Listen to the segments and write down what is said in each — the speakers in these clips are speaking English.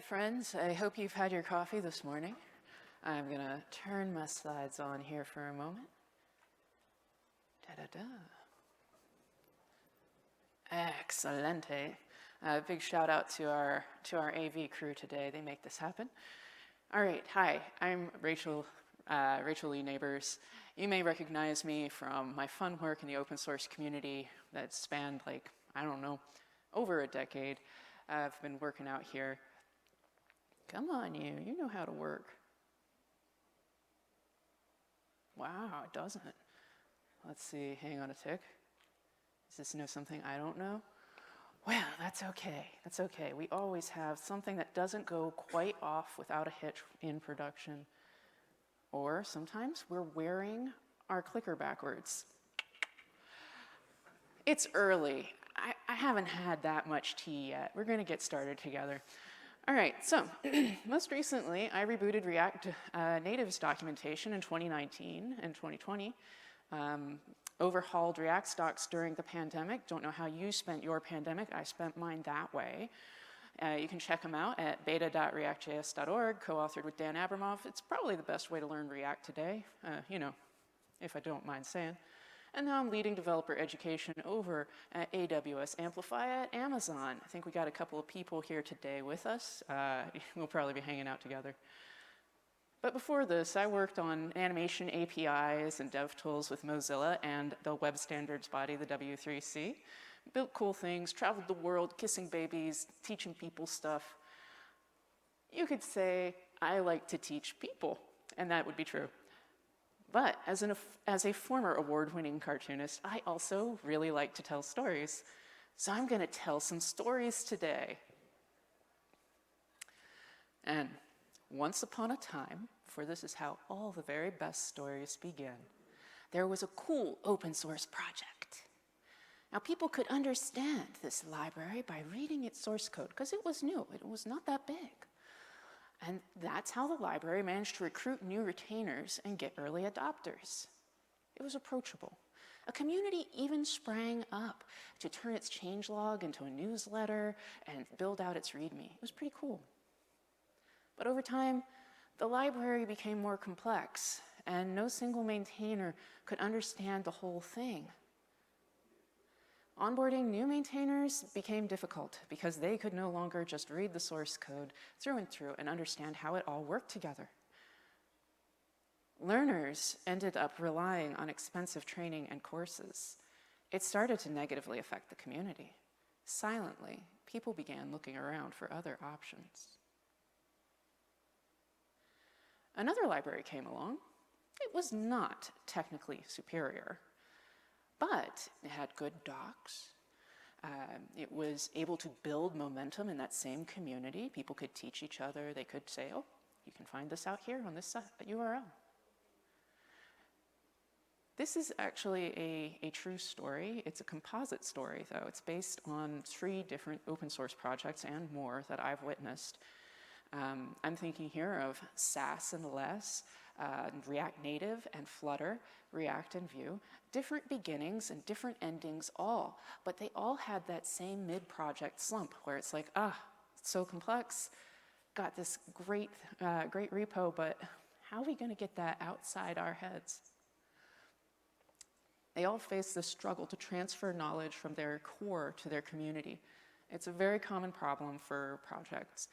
friends, I hope you've had your coffee this morning. I'm gonna turn my slides on here for a moment. Da-da-da. Excelente. Big shout out to our AV crew today. They make this happen. All right, hi, I'm Rachel Lee Neighbors. You may recognize me from my fun work in the open source community that spanned over a decade. I've been working out here. Come on, you know how to work. Wow, it doesn't. Let's see, hang on a tick. Does this know something I don't know? Well, that's okay, that's okay. We always have something that doesn't go quite off without a hitch in production. Or sometimes we're wearing our clicker backwards. It's early. I haven't had that much tea yet. We're gonna get started together. All right, so most recently, I rebooted React Native's documentation in 2019 and 2020. Overhauled React stocks during the pandemic. Don't know how you spent your pandemic. I spent mine that way. You can check them out at beta.reactjs.org, co-authored with Dan Abramov. It's probably the best way to learn React today, if I don't mind saying. And now I'm leading developer education over at AWS Amplify at Amazon. I think we got a couple of people here today with us. We'll probably be hanging out together. But before this, I worked on animation APIs and dev tools with Mozilla and the web standards body, the W3C. Built cool things, traveled the world, kissing babies, teaching people stuff. You could say I like to teach people, and that would be true. But as a former award-winning cartoonist, I also really like to tell stories. So I'm gonna tell some stories today. And once upon a time, for this is how all the very best stories begin, there was a cool open source project. Now people could understand this library by reading its source code, because it was new, it was not that big. And that's how the library managed to recruit new retainers and get early adopters. It was approachable. A community even sprang up to turn its changelog into a newsletter and build out its README. It was pretty cool. But over time, the library became more complex, and no single maintainer could understand the whole thing. Onboarding new maintainers became difficult because they could no longer just read the source code through and through and understand how it all worked together. Learners ended up relying on expensive training and courses. It started to negatively affect the community. Silently, people began looking around for other options. Another library came along. It was not technically superior, but it had good docs. It was able to build momentum in that same community. People could teach each other. They could say, oh, you can find this out here on this URL. This is actually a true story. It's a composite story, though. It's based on 3 different open source projects and more that I've witnessed. I'm thinking here of Sass and Less, React Native and Flutter, React and Vue, different beginnings and different endings all, but they all had that same mid-project slump where it's like, it's so complex, got this great repo, but how are we gonna get that outside our heads? They all face this struggle to transfer knowledge from their core to their community. It's a very common problem for projects.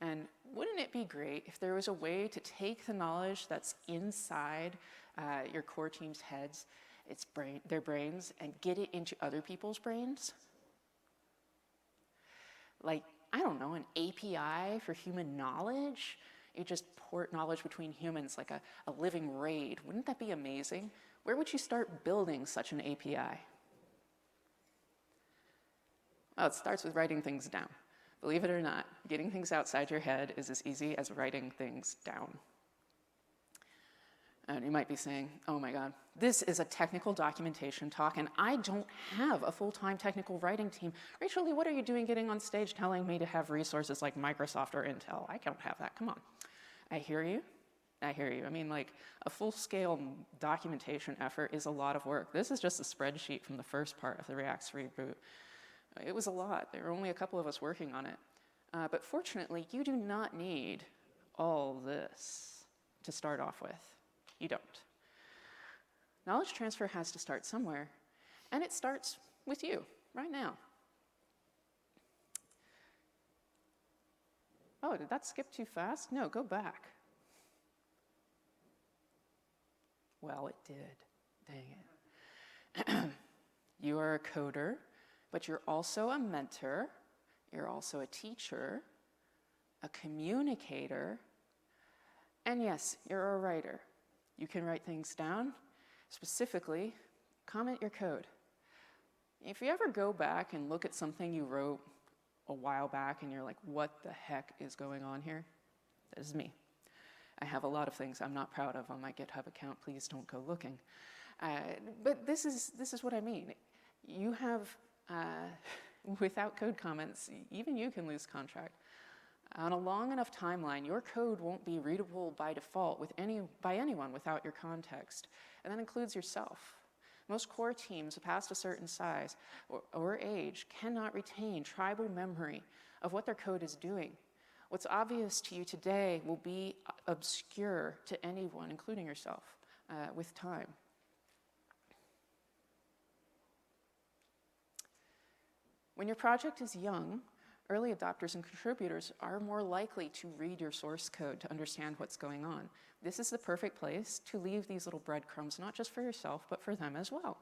And wouldn't it be great if there was a way to take the knowledge that's inside your core team's heads, their brains, and get it into other people's brains? Like, I don't know, an API for human knowledge? You just port knowledge between humans like a living RAID. Wouldn't that be amazing? Where would you start building such an API? Well, it starts with writing things down. Believe it or not, getting things outside your head is as easy as writing things down. And you might be saying, oh my God, this is a technical documentation talk and I don't have a full-time technical writing team. Rachel Lee, what are you doing getting on stage telling me to have resources like Microsoft or Intel? I don't have that, come on. I hear you. I mean, like, a full-scale documentation effort is a lot of work. This is just a spreadsheet from the first part of the React reboot. It was a lot. There were only a couple of us working on it. But fortunately, you do not need all this to start off with. You don't. Knowledge transfer has to start somewhere, and it starts with you right now. Oh, did that skip too fast? No, go back. Well, it did. Dang it. You are a coder, but you're also a mentor. You're also a teacher, a communicator, and yes, you're a writer. You can write things down. Specifically, comment your code. If you ever go back and look at something you wrote a while back and you're like, what the heck is going on here? That is me. I have a lot of things I'm not proud of on my GitHub account. Please don't go looking. But this is what I mean. You have, without code comments, even you can lose contract. On a long enough timeline, your code won't be readable by default by anyone without your context, and that includes yourself. Most core teams past a certain size or age cannot retain tribal memory of what their code is doing. What's obvious to you today will be obscure to anyone, including yourself, with time. When your project is young, early adopters and contributors are more likely to read your source code to understand what's going on. This is the perfect place to leave these little breadcrumbs, not just for yourself, but for them as well.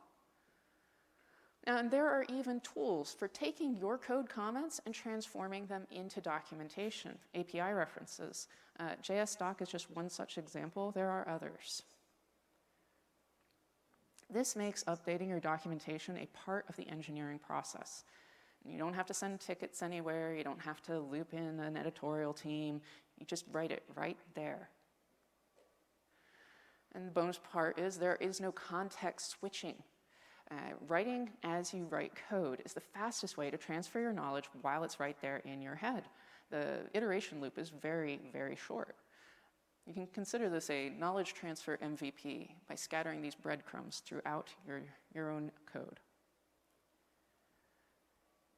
And there are even tools for taking your code comments and transforming them into documentation, API references. JSDoc is just one such example. There are others. This makes updating your documentation a part of the engineering process. You don't have to send tickets anywhere. You don't have to loop in an editorial team. You just write it right there. And the bonus part is there is no context switching. Writing as you write code is the fastest way to transfer your knowledge while it's right there in your head. The iteration loop is very, very short. You can consider this a knowledge transfer MVP by scattering these breadcrumbs throughout your own code.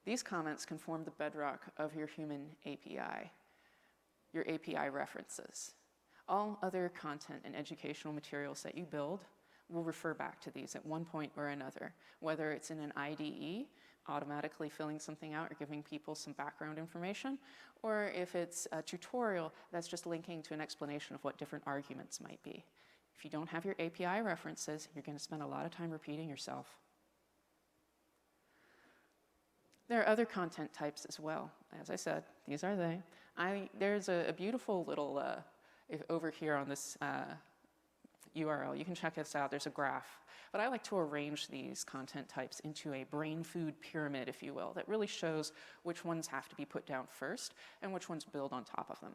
These comments can form the bedrock of your human API, your API references. All other content and educational materials that you build will refer back to these at one point or another, whether it's in an IDE, automatically filling something out or giving people some background information, or if it's a tutorial that's just linking to an explanation of what different arguments might be. If you don't have your API references, you're going to spend a lot of time repeating yourself. There are other content types as well. As I said, these are they. There's a beautiful little, over here on this URL, you can check this out, there's a graph. But I like to arrange these content types into a brain food pyramid, if you will, that really shows which ones have to be put down first and which ones build on top of them.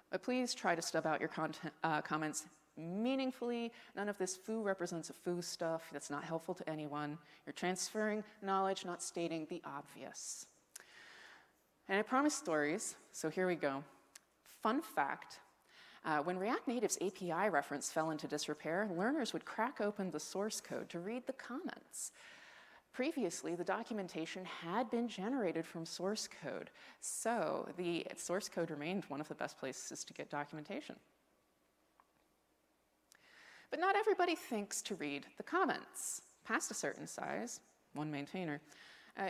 But please try to stub out your comments meaningfully. None of this foo represents a foo stuff. That's not helpful to anyone. You're transferring knowledge, not stating the obvious. And I promised stories, so here we go. Fun fact, when React Native's API reference fell into disrepair, learners would crack open the source code to read the comments. Previously, the documentation had been generated from source code, so the source code remained one of the best places to get documentation. But not everybody thinks to read the comments. Past a certain size, one maintainer,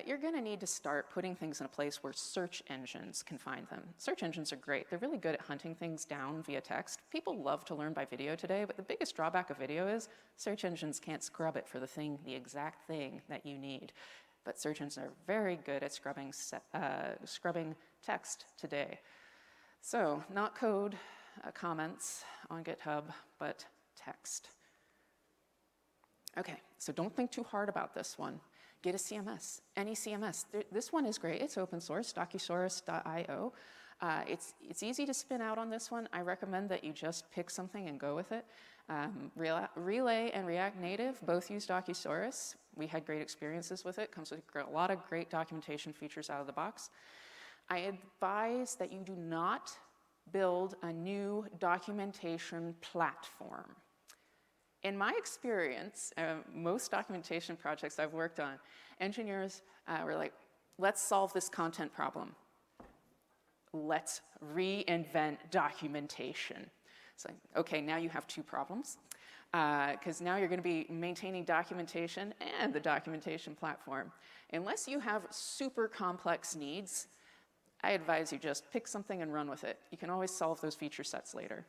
you're going to need to start putting things in a place where search engines can find them. Search engines are great. They're really good at hunting things down via text. People love to learn by video today, but the biggest drawback of video is search engines can't scrub it for the exact thing that you need. But search engines are very good at scrubbing text today. So, not code comments on GitHub, but text. Okay, so don't think too hard about this one. Get a CMS, any CMS. This one is great. It's open source, docusaurus.io. It's easy to spin out on this one. I recommend that you just pick something and go with it. Relay and React Native both use Docusaurus. We had great experiences with it. Comes with a lot of great documentation features out of the box. I advise that you do not build a new documentation platform. In my experience, most documentation projects I've worked on, engineers were like, let's solve this content problem. Let's reinvent documentation. It's like, okay, now you have two problems, because now you're going to be maintaining documentation and the documentation platform. Unless you have super complex needs, I advise you just pick something and run with it. You can always solve those feature sets later.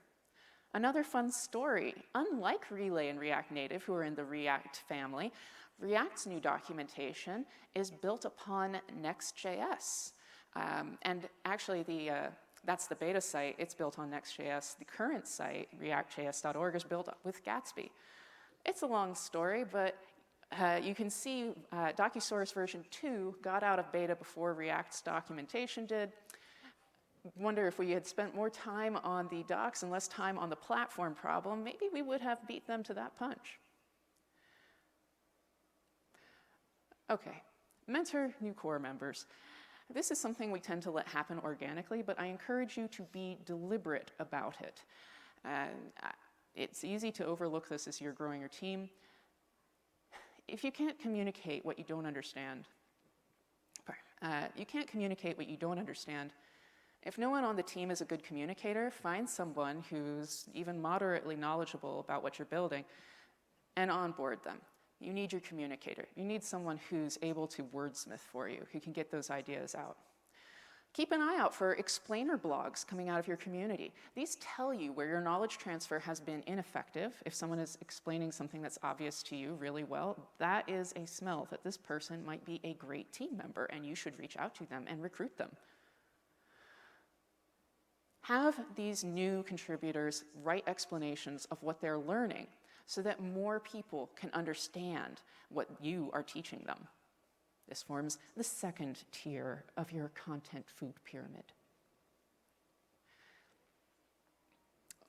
Another fun story, unlike Relay and React Native, who are in the React family, React's new documentation is built upon Next.js. And actually, that's the beta site. It's built on Next.js. The current site, reactjs.org, is built with Gatsby. It's a long story, but you can see DocuSource version 2 got out of beta before React's documentation did. Wonder if we had spent more time on the docs and less time on the platform problem, maybe we would have beat them to that punch. Okay, mentor new core members. This is something we tend to let happen organically, but I encourage you to be deliberate about it. It's easy to overlook this as you're growing your team. If you can't communicate what you don't understand, if no one on the team is a good communicator, find someone who's even moderately knowledgeable about what you're building and onboard them. You need your communicator. You need someone who's able to wordsmith for you, who can get those ideas out. Keep an eye out for explainer blogs coming out of your community. These tell you where your knowledge transfer has been ineffective. If someone is explaining something that's obvious to you really well, that is a smell that this person might be a great team member, and you should reach out to them and recruit them. Have these new contributors write explanations of what they're learning so that more people can understand what you are teaching them. This forms the second tier of your content food pyramid.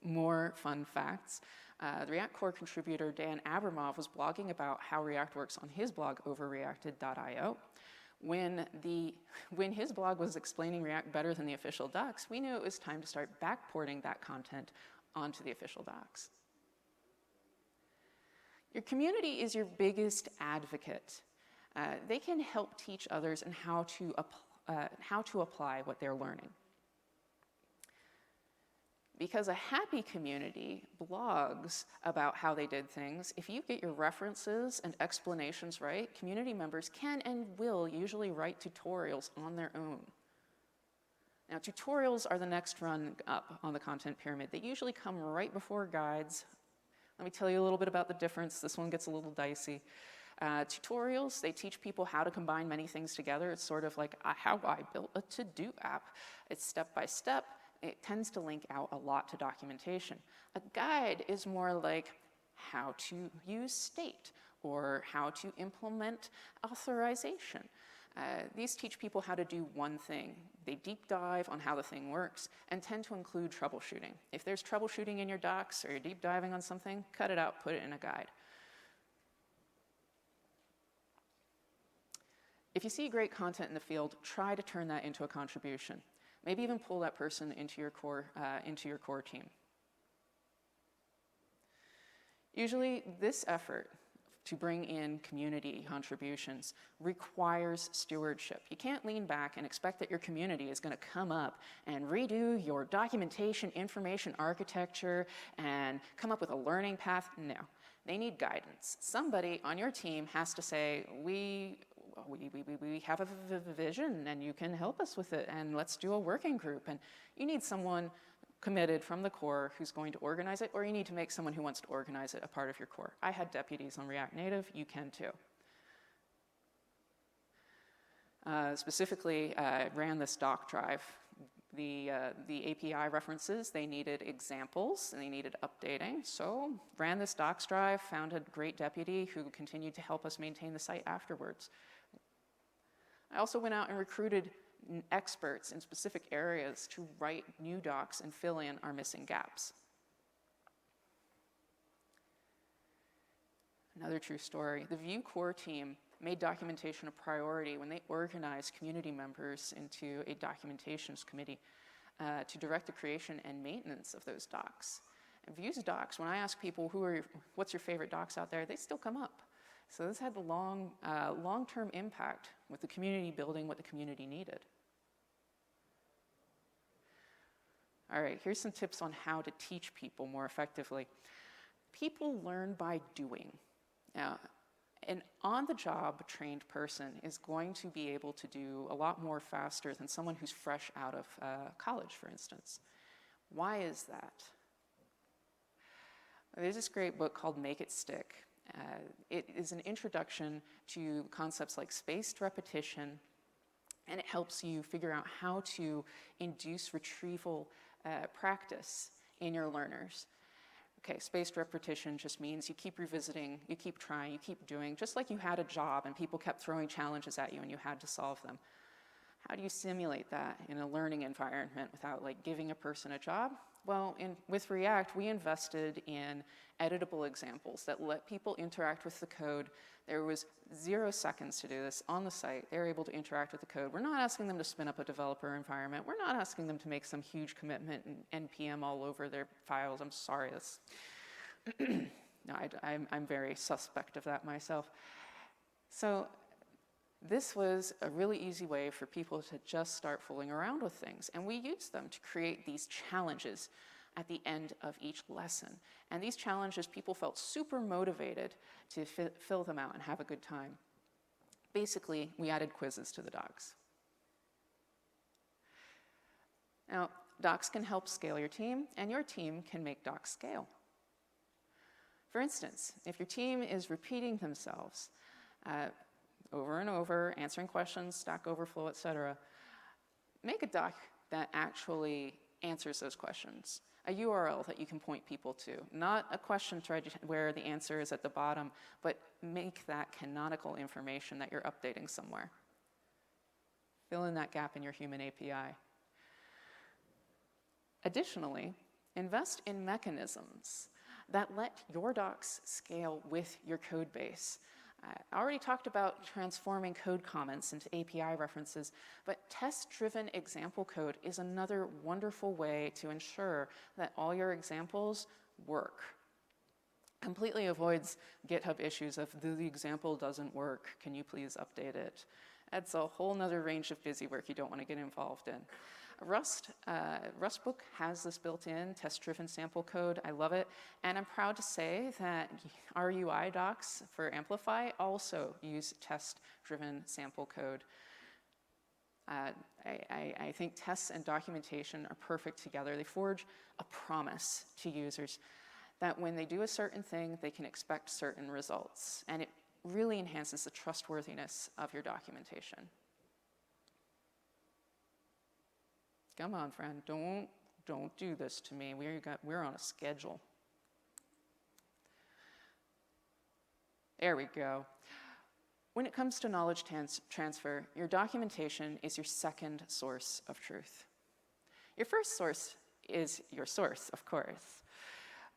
More fun facts. The React core contributor Dan Abramov was blogging about how React works on his blog overreacted.io. When his blog was explaining React better than the official docs, we knew it was time to start backporting that content onto the official docs. Your community is your biggest advocate. They can help teach others and how to apply what they're learning. Because a happy community blogs about how they did things, if you get your references and explanations right, community members can and will usually write tutorials on their own. Now, tutorials are the next run up on the content pyramid. They usually come right before guides. Let me tell you a little bit about the difference. This one gets a little dicey. Tutorials, they teach people how to combine many things together. It's sort of like how I built a to-do app. It's step by step. It tends to link out a lot to documentation. A guide is more like how to use state or how to implement authorization. These teach people how to do one thing. They deep dive on how the thing works and tend to include troubleshooting. If there's troubleshooting in your docs or you're deep diving on something, cut it out, put it in a guide. If you see great content in the field, try to turn that into a contribution. Maybe even pull that person into your core team. Usually, this effort to bring in community contributions requires stewardship. You can't lean back and expect that your community is going to come up and redo your documentation, information architecture, and come up with a learning path. No, they need guidance. Somebody on your team has to say, we have a vision and you can help us with it, and let's do a working group. And you need someone committed from the core who's going to organize it, or you need to make someone who wants to organize it a part of your core. I had deputies on React Native, you can too. Specifically, I ran this doc drive. The API references, they needed examples and they needed updating. So ran this docs drive, found a great deputy who continued to help us maintain the site afterwards. I also went out and recruited experts in specific areas to write new docs and fill in our missing gaps. Another true story, the Vue core team made documentation a priority when they organized community members into a documentations committee to direct the creation and maintenance of those docs. And Vue's docs, when I ask people what's your favorite docs out there, they still come up. So this had a long-term impact with the community building what the community needed. All right, here's some tips on how to teach people more effectively. People learn by doing. Now, an on-the-job trained person is going to be able to do a lot more faster than someone who's fresh out of college, for instance. Why is that? There's this great book called Make It Stick. It is an introduction to concepts like spaced repetition, and it helps you figure out how to induce retrieval practice in your learners. Okay, spaced repetition just means you keep revisiting, you keep trying, you keep doing, just like you had a job and people kept throwing challenges at you and you had to solve them. How do you simulate that in a learning environment without like giving a person a job? Well, with React, we invested in editable examples that let people interact with the code. There was 0 seconds to do this on the site. They were able to interact with the code. We're not asking them to spin up a developer environment. We're not asking them to make some huge commitment and NPM all over their files. I'm sorry, that's no, I'm very suspect of that myself. So this was a really easy way for people to just start fooling around with things. And we used them to create these challenges at the end of each lesson. And these challenges, people felt super motivated to fill them out and have a good time. Basically, we added quizzes to the docs. Now, docs can help scale your team, and your team can make docs scale. For instance, if your team is repeating themselves, over and over, answering questions, Stack Overflow, etc. Make a doc that actually answers those questions. A URL that you can point people to. Not a question thread where the answer is at the bottom, but make that canonical information that you're updating somewhere. Fill in that gap in your human API. Additionally, invest in mechanisms that let your docs scale with your code base. I already talked about transforming code comments into API references, but test-driven example code is another wonderful way to ensure that all your examples work. Completely avoids GitHub issues of the example doesn't work, can you please update it? That's a whole nother range of busy work you don't want to get involved in. Rustbook has this built-in test-driven sample code. I love it. And I'm proud to say that our UI docs for Amplify also use test-driven sample code. I think tests and documentation are perfect together. They forge a promise to users that when they do a certain thing, they can expect certain results. And it really enhances the trustworthiness of your documentation. Come on, friend, don't do this to me. We're on a schedule. There we go. When it comes to knowledge transfer, your documentation is your second source of truth. Your first source is your source, of course.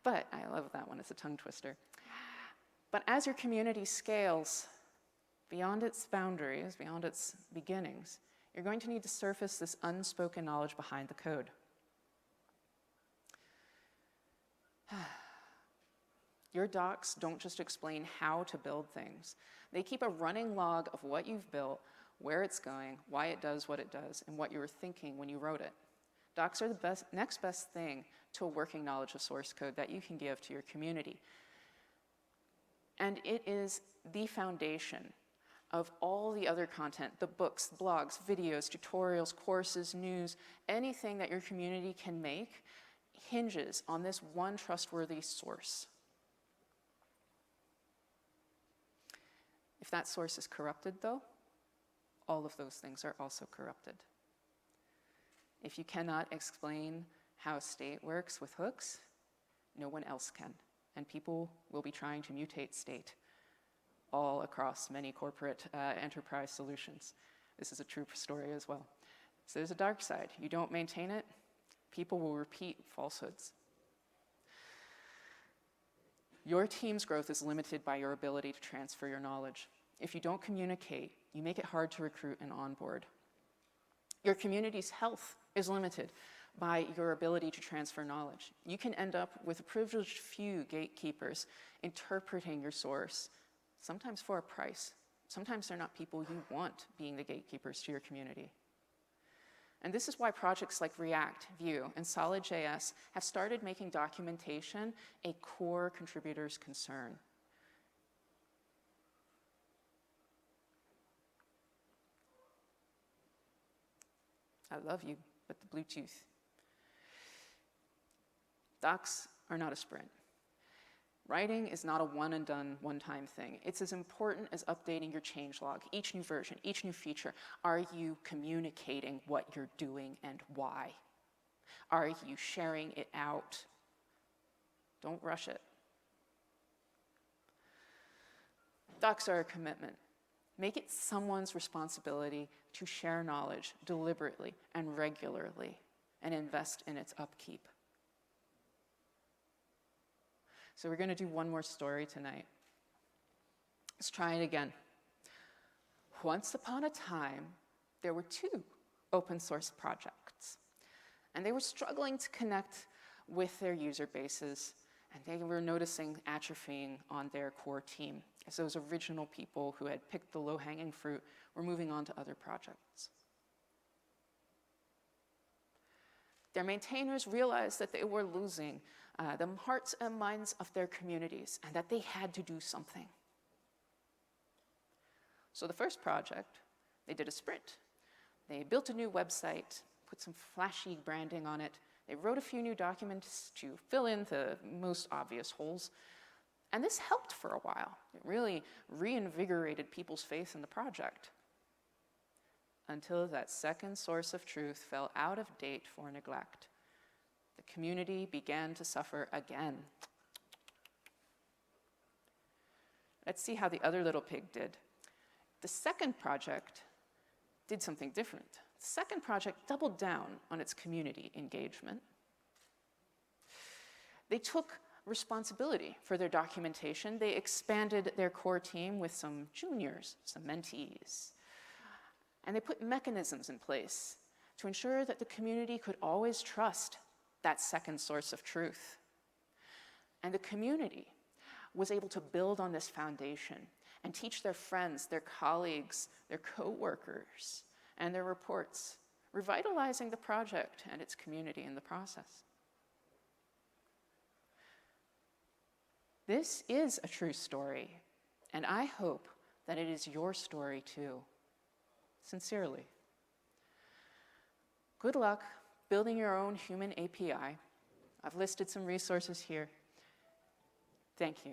But I love that one, it's a tongue twister. But as your community scales beyond its boundaries, beyond its beginnings, you're going to need to surface this unspoken knowledge behind the code. Your docs don't just explain how to build things. They keep a running log of what you've built, where it's going, why it does what it does, and what you were thinking when you wrote it. Docs are the next best thing to a working knowledge of source code that you can give to your community. And it is the foundation of all the other content, the books, blogs, videos, tutorials, courses, news, anything that your community can make hinges on this one trustworthy source. If that source is corrupted, though, all of those things are also corrupted. If you cannot explain how state works with hooks, no one else can, and people will be trying to mutate state all across many corporate enterprise solutions. This is a true story as well. So there's a dark side. You don't maintain it, people will repeat falsehoods. Your team's growth is limited by your ability to transfer your knowledge. If you don't communicate, you make it hard to recruit and onboard. Your community's health is limited by your ability to transfer knowledge. You can end up with a privileged few gatekeepers interpreting your source, sometimes for a price, Sometimes they're not people you want being the gatekeepers to your community. And this is why projects like React, Vue, and Solid.js have started making documentation a core contributor's concern. I love you, but the Bluetooth. Docs are not a sprint. Writing is not a one and done, one-time thing. It's as important as updating your changelog, each new version, each new feature. Are you communicating what you're doing and why? Are you sharing it out? Don't rush it. Docs are a commitment. Make it someone's responsibility to share knowledge deliberately and regularly and invest in its upkeep. So we're going to do one more story tonight. Let's try it again. Once upon a time, there were two open source projects, and they were struggling to connect with their user bases, and they were noticing atrophying on their core team, as those original people who had picked the low-hanging fruit were moving on to other projects. Their maintainers realized that they were losing the hearts and minds of their communities, and that they had to do something. So the first project, they did a sprint. They built a new website, put some flashy branding on it. They wrote a few new documents to fill in the most obvious holes. And this helped for a while. It really reinvigorated people's faith in the project. Until that second source of truth fell out of date for neglect. The community began to suffer again. Let's see how the other little pig did. The second project did something different. The second project doubled down on its community engagement. They took responsibility for their documentation. They expanded their core team with some juniors, some mentees. And they put mechanisms in place to ensure that the community could always trust that second source of truth. And the community was able to build on this foundation and teach their friends, their colleagues, their coworkers, and their reports, revitalizing the project and its community in the process. This is a true story, and I hope that it is your story too. Sincerely. Good luck building your own human API. I've listed some resources here. Thank you.